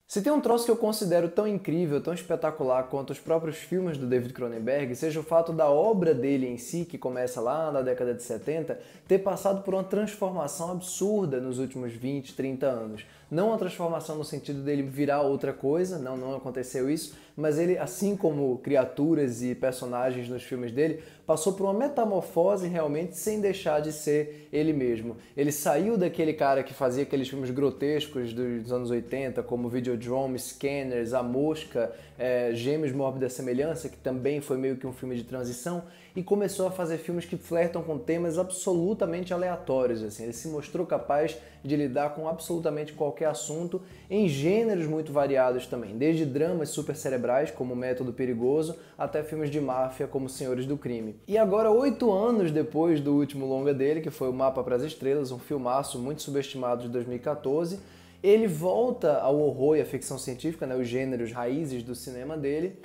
Se tem um troço que eu considero tão incrível, tão espetacular quanto os próprios filmes do David Cronenberg, seja o fato da obra dele em si, que começa lá na década de 70, ter passado por uma transformação absurda nos últimos 20, 30 anos. Não uma transformação no sentido dele virar outra coisa, não aconteceu isso, mas ele, assim como criaturas e personagens nos filmes dele, passou por uma metamorfose realmente sem deixar de ser ele mesmo. Ele saiu daquele cara que fazia aqueles filmes grotescos dos anos 80, como Videodrome, Scanners, A Mosca, Gêmeos Mórbida Semelhança, que também foi meio que um filme de transição, e começou a fazer filmes que flertam com temas absolutamente aleatórios. Assim. Ele se mostrou capaz de lidar com absolutamente qualquer assunto em gêneros muito variados também, desde dramas super cerebrais, como Método Perigoso, até filmes de máfia, como Senhores do Crime. E agora, 8 anos depois do último longa dele, que foi O Mapa para as Estrelas, um filmaço muito subestimado de 2014, ele volta ao horror e à ficção científica, né, os gêneros raízes do cinema dele,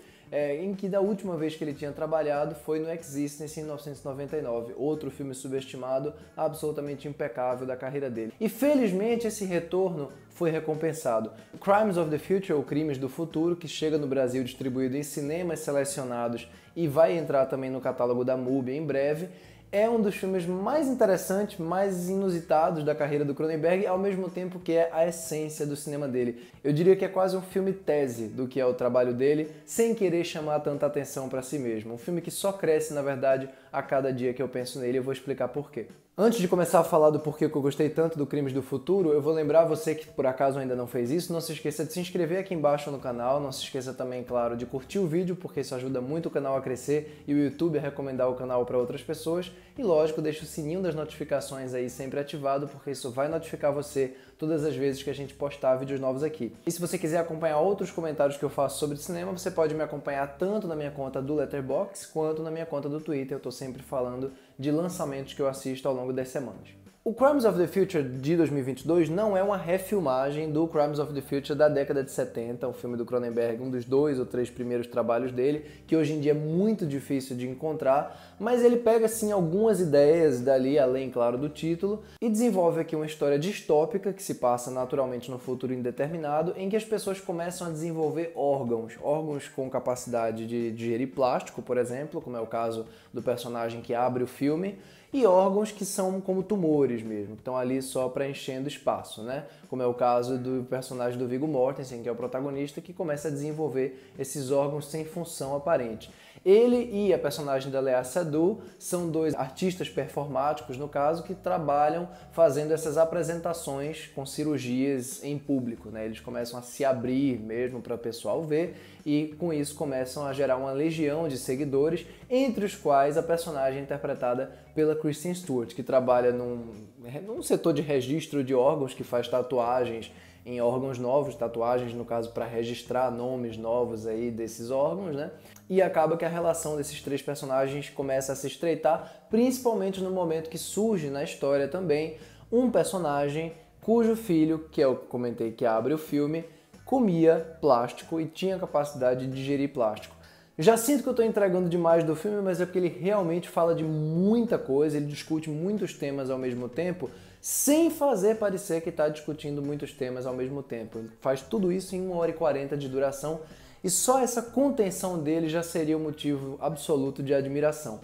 em que da última vez que ele tinha trabalhado foi no Existence em 1999, outro filme subestimado, absolutamente impecável da carreira dele. E felizmente esse retorno foi recompensado. Crimes of the Future, ou Crimes do Futuro, que chega no Brasil distribuído em cinemas selecionados e vai entrar também no catálogo da MUBI em breve, é um dos filmes mais interessantes, mais inusitados da carreira do Cronenberg, ao mesmo tempo que é a essência do cinema dele. Eu diria que é quase um filme tese do que é o trabalho dele, sem querer chamar tanta atenção para si mesmo. Um filme que só cresce, na verdade, a cada dia que eu penso nele, e eu vou explicar por quê. Antes de começar a falar do porquê que eu gostei tanto do Crimes do Futuro, eu vou lembrar você que por acaso ainda não fez isso, não se esqueça de se inscrever aqui embaixo no canal, não se esqueça também, claro, de curtir o vídeo, porque isso ajuda muito o canal a crescer e o YouTube a recomendar o canal para outras pessoas. E lógico, deixa o sininho das notificações aí sempre ativado, porque isso vai notificar você todas as vezes que a gente postar vídeos novos aqui. E se você quiser acompanhar outros comentários que eu faço sobre cinema, você pode me acompanhar tanto na minha conta do Letterboxd quanto na minha conta do Twitter. Eu estou sempre falando de lançamentos que eu assisto ao longo das semanas. O Crimes of the Future de 2022 não é uma refilmagem do Crimes of the Future da década de 70, um filme do Cronenberg, um dos 2 ou 3 primeiros trabalhos dele, que hoje em dia é muito difícil de encontrar, mas ele pega sim algumas ideias dali, além, claro, do título, e desenvolve aqui uma história distópica que se passa naturalmente no futuro indeterminado, em que as pessoas começam a desenvolver órgãos com capacidade de digerir plástico, por exemplo, como é o caso do personagem que abre o filme, e órgãos que são como tumores mesmo, que estão ali só preenchendo espaço, né? Como é o caso do personagem do Viggo Mortensen, que é o protagonista, que começa a desenvolver esses órgãos sem função aparente. Ele e a personagem da Léa Seydoux são dois artistas performáticos, no caso, que trabalham fazendo essas apresentações com cirurgias em público, né? Eles começam a se abrir mesmo para o pessoal ver e com isso começam a gerar uma legião de seguidores, entre os quais a personagem é interpretada pela Kristen Stewart, que trabalha num setor de registro de órgãos, que faz tatuagens em órgãos novos, tatuagens no caso para registrar nomes novos aí desses órgãos, né? E acaba que a relação desses três personagens começa a se estreitar, principalmente no momento que surge na história também um personagem cujo filho, que é o que comentei que abre o filme, comia plástico e tinha capacidade de digerir plástico. Já sinto que eu estou entregando demais do filme, mas é porque ele realmente fala de muita coisa, ele discute muitos temas ao mesmo tempo, sem fazer parecer que está discutindo muitos temas ao mesmo tempo. Ele faz tudo isso em 1h40 de duração, e só essa contenção dele já seria um motivo absoluto de admiração.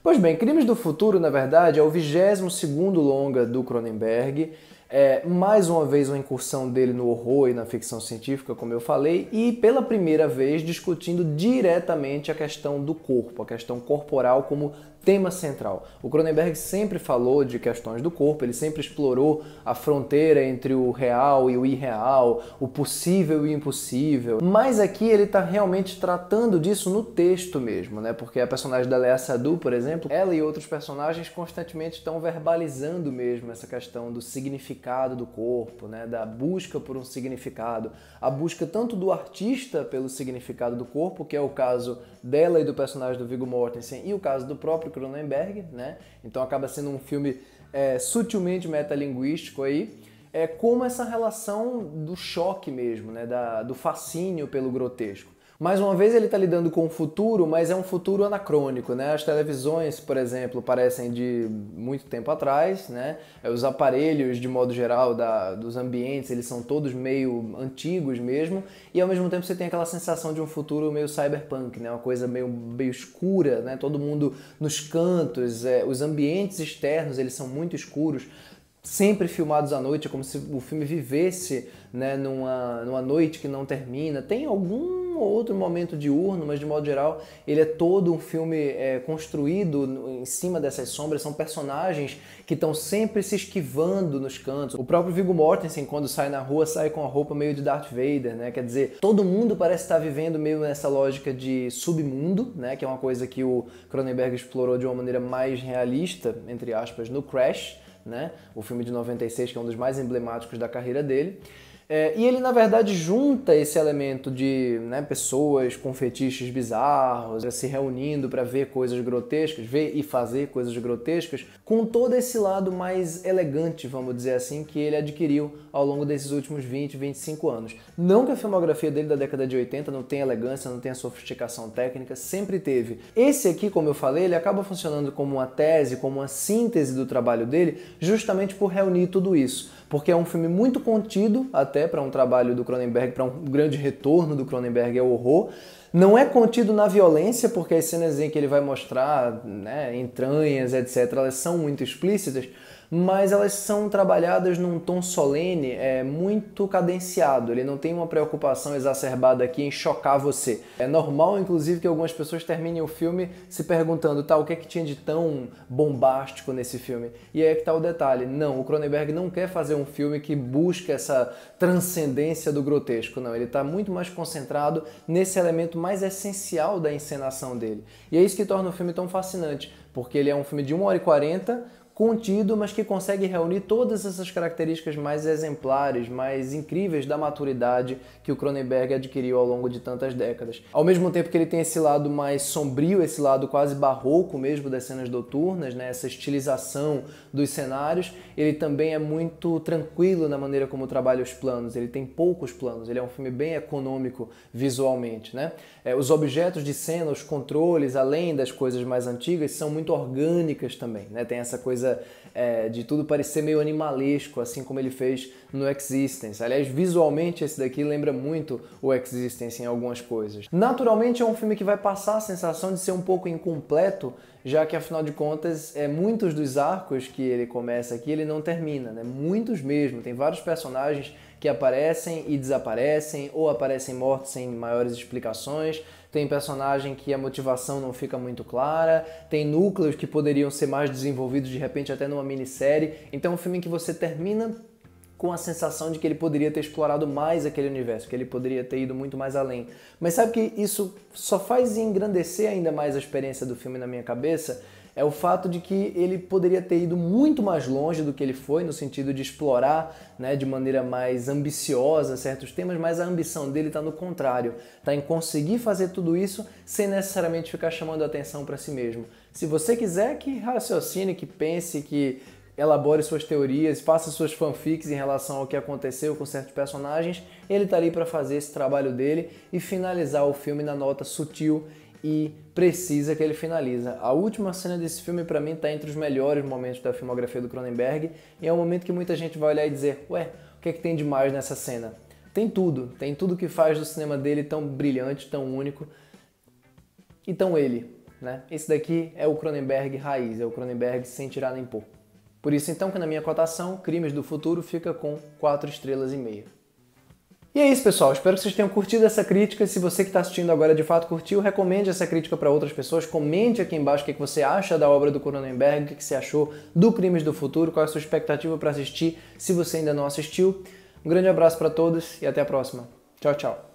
Pois bem, Crimes do Futuro, na verdade, é o 22º longa do Cronenberg, mais uma vez uma incursão dele no horror e na ficção científica, como eu falei, e pela primeira vez discutindo diretamente a questão do corpo, a questão corporal como tema central. O Cronenberg sempre falou de questões do corpo, ele sempre explorou a fronteira entre o real e o irreal, o possível e o impossível, mas aqui ele está realmente tratando disso no texto mesmo, né? Porque a personagem da Léa Seydoux, por exemplo, ela e outros personagens constantemente estão verbalizando mesmo essa questão do significado do corpo, né? Da busca por um significado, a busca tanto do artista pelo significado do corpo, que é o caso dela e do personagem do Viggo Mortensen, e o caso do próprio Cronenberg, né? Então acaba sendo um filme sutilmente metalinguístico aí, como essa relação do choque mesmo, né? Do fascínio pelo grotesco. Mais uma vez ele está lidando com o futuro, mas é um futuro anacrônico, né? As televisões, por exemplo, parecem de muito tempo atrás, né? Os aparelhos, de modo geral, dos ambientes, eles são todos meio antigos mesmo, e ao mesmo tempo você tem aquela sensação de um futuro meio cyberpunk, né? Uma coisa meio escura, né? Todo mundo nos cantos, os ambientes externos, eles são muito escuros, sempre filmados à noite, é como se o filme vivesse, né, numa noite que não termina. Tem algum outro momento diurno, mas de modo geral ele é todo um filme construído em cima dessas sombras. São personagens que estão sempre se esquivando nos cantos. O próprio Viggo Mortensen, quando sai na rua, sai com a roupa meio de Darth Vader, né? Quer dizer, todo mundo parece estar vivendo meio nessa lógica de submundo, né? Que é uma coisa que o Cronenberg explorou de uma maneira mais realista, entre aspas, no Crash, né? O filme de 96, que é um dos mais emblemáticos da carreira dele. E ele, na verdade, junta esse elemento de, né, pessoas com fetiches bizarros, se reunindo para ver coisas grotescas, ver e fazer coisas grotescas, com todo esse lado mais elegante, vamos dizer assim, que ele adquiriu ao longo desses últimos 20, 25 anos. Não que a filmografia dele da década de 80 não tenha elegância, não tenha sofisticação técnica, sempre teve. Esse aqui, como eu falei, ele acaba funcionando como uma tese, como uma síntese do trabalho dele, justamente por reunir tudo isso. Porque é um filme muito contido, até para um trabalho do Cronenberg, para um grande retorno do Cronenberg ao horror. Não é contido na violência, porque as cenas em que ele vai mostrar, né, entranhas, etc., elas são muito explícitas, mas elas são trabalhadas num tom solene, muito cadenciado. Ele não tem uma preocupação exacerbada aqui em chocar você. É normal, inclusive, que algumas pessoas terminem o filme se perguntando, tá, o que é que tinha de tão bombástico nesse filme? E aí é que tá o detalhe. Não, o Cronenberg não quer fazer um filme que busca essa transcendência do grotesco, não. Ele está muito mais concentrado nesse elemento mais essencial da encenação dele. E é isso que torna o filme tão fascinante, porque ele é um filme de 1h40, contido, mas que consegue reunir todas essas características mais exemplares, mais incríveis da maturidade que o Cronenberg adquiriu ao longo de tantas décadas. Ao mesmo tempo que ele tem esse lado mais sombrio, esse lado quase barroco mesmo das cenas noturnas, né? Essa estilização dos cenários, ele também é muito tranquilo na maneira como trabalha os planos. Ele tem poucos planos, ele é um filme bem econômico visualmente, né? Os objetos de cena, os controles, além das coisas mais antigas, são muito orgânicas também, né? Tem essa coisa de tudo parecer meio animalesco, assim como ele fez no Existence. Aliás, visualmente esse daqui lembra muito o Existence em algumas coisas. Naturalmente é um filme que vai passar a sensação de ser um pouco incompleto, já que afinal de contas, muitos dos arcos que ele começa aqui, ele não termina, né? Muitos mesmo. Tem vários personagens que aparecem e desaparecem, ou aparecem mortos sem maiores explicações. Tem personagem que a motivação não fica muito clara, tem núcleos que poderiam ser mais desenvolvidos de repente até numa minissérie. Então é um filme em que você termina com a sensação de que ele poderia ter explorado mais aquele universo, que ele poderia ter ido muito mais além. Mas sabe que isso só faz engrandecer ainda mais a experiência do filme na minha cabeça? É o fato de que ele poderia ter ido muito mais longe do que ele foi, no sentido de explorar, né, de maneira mais ambiciosa certos temas, mas a ambição dele está no contrário, está em conseguir fazer tudo isso sem necessariamente ficar chamando a atenção para si mesmo. Se você quiser que raciocine, que pense, que elabore suas teorias, faça suas fanfics em relação ao que aconteceu com certos personagens, ele está ali para fazer esse trabalho dele e finalizar o filme na nota sutil e precisa que ele finaliza. A última cena desse filme, para mim, está entre os melhores momentos da filmografia do Cronenberg, e é um momento que muita gente vai olhar e dizer, ué, o que é que tem de mais nessa cena? Tem tudo que faz do cinema dele tão brilhante, tão único e tão ele, né? Esse daqui é o Cronenberg raiz, é o Cronenberg sem tirar nem pôr. Por isso, então, que na minha cotação, Crimes do Futuro fica com 4,5 estrelas. E é isso, pessoal. Espero que vocês tenham curtido essa crítica. Se você que está assistindo agora de fato curtiu, recomende essa crítica para outras pessoas. Comente aqui embaixo o que você acha da obra do Cronenberg, o que você achou do Crimes do Futuro, qual é a sua expectativa para assistir, se você ainda não assistiu. Um grande abraço para todos e até a próxima. Tchau, tchau.